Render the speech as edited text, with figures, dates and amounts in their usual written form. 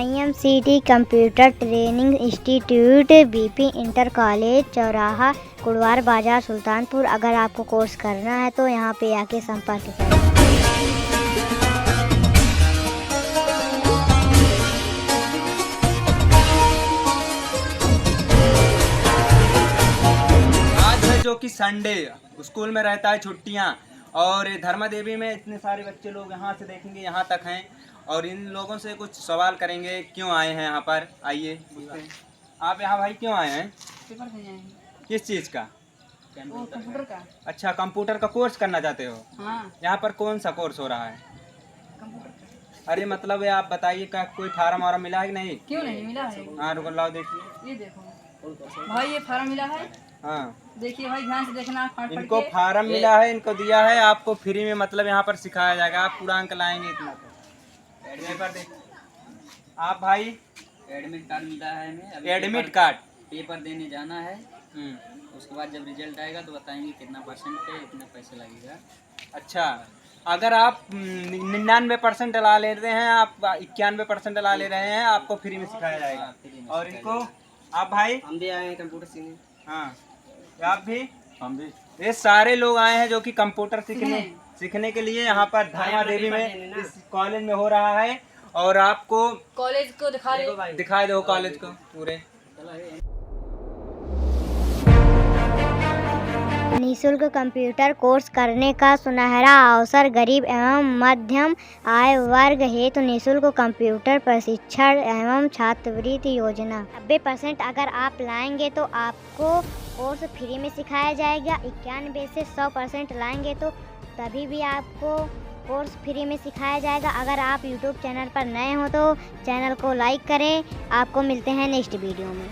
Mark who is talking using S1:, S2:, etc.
S1: IMCT computer training institute BP inter college चौराहा कुड़वार बाजार सुल्तानपुर। अगर आपको कोर्स करना है तो यहाँ पे आके संपर्क करें।
S2: आज है जो कि संडे, स्कूल में रहता है छुट्टियां, और धर्मा देवी में इतने सारे बच्चे लोग यहाँ से देखेंगे यहाँ तक हैं, और इन लोगों से कुछ सवाल करेंगे क्यों आए हैं यहाँ पर। आइए पूछते हैं। आप यहाँ भाई क्यों आए हैं?
S3: पेपर देने आएंगे।
S2: किस चीज़ का?
S3: वो कंप्यूटर का।
S2: अच्छा, कंप्यूटर का कोर्स करना चाहते हो?
S3: हाँ,
S2: यहाँ पर कौन सा कोर्स हो रहा है?
S3: कंप्यूटर का।
S2: अरे मतलब आप बताइए, क्या कोई फार्म वार्म मिला है कि नहीं?
S3: क्यों नहीं मिला है?
S2: हाँ रुको, लाओ देखिए।
S3: ये देखो भाई, ये फार्म मिला है।
S2: हाँ,
S3: देखिए भाई, ध्यान से देखना। पढ़
S2: इनको
S3: के।
S2: फार्म मिला है, इनको दिया है, आपको फ्री में मतलब यहाँ पर सिखाया जाएगा। आप पूरा अंक लाएंगे इतना तो। पेपर देख। आप भाई?
S4: एडमिट कार्ड मिला है हमें। अभी
S2: एडमिट कार्ड।
S4: पेपर देने जाना है।
S2: हम्म।
S4: उसके बाद जब रिजल्ट आएगा तो बताएंगे कितना परसेंट पे इतना पैसा लगेगा।
S2: अच्छा, अगर आप 99% ला ले रहे हैं, आप 91% ला ले रहे हैं, आपको फ्री में सिखाया जाएगा।
S4: फ्री में
S2: और
S4: सिखाया
S2: इनको आप भाई?
S4: हम भी आए हैं कंप्यूटर सीखने।
S2: हाँ, आप भी? हम भी। ये सारे लोग आए हैं जो कि कंप्यूटर सीखने के लिए यहाँ पर धर्मा देवी में इस कॉलेज में हो रहा है। और आपको
S3: कॉलेज को
S2: दिखाई दो कॉलेज को पूरे।
S1: निःशुल्क कंप्यूटर कोर्स करने का सुनहरा अवसर गरीब एवं मध्यम आय वर्ग हेतु निःशुल्क कंप्यूटर प्रशिक्षण एवं छात्रवृत्ति योजना। 90% अगर आप लाएंगे तो आपको कोर्स फ्री में सिखाया जाएगा। 91 से 100% लाएंगे तो तभी भी आपको कोर्स फ्री में सिखाया जाएगा। अगर आप YouTube चैनल पर नए हो तो चैनल को लाइक करें। आपको मिलते हैं नेक्स्ट वीडियो में।